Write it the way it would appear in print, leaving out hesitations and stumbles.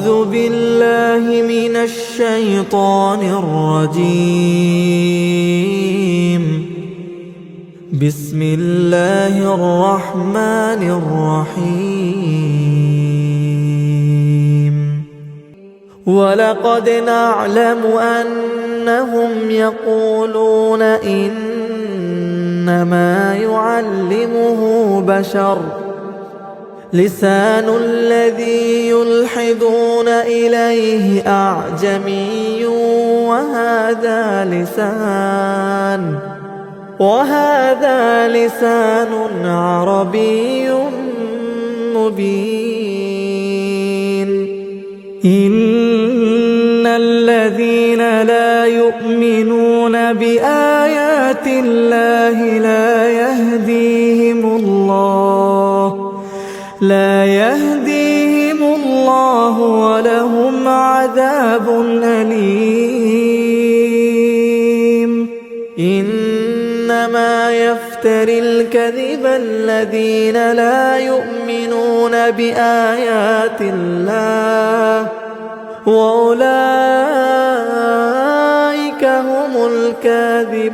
أعوذ بالله من الشيطان الرجيم. بسم الله الرحمن الرحيم. ولقد نعلم أنهم يقولون إنما يعلمه بشر، لسان الذي يلحدون إليه أعجمي وهذا لسان عربي مبين. إن الذين لا يؤمنون بآيات الله لا يهديهم الله ولهم عذاب أليم. إنما يفتري الكذب الذين لا يؤمنون بآيات الله، وأولئك هم الكاذبون.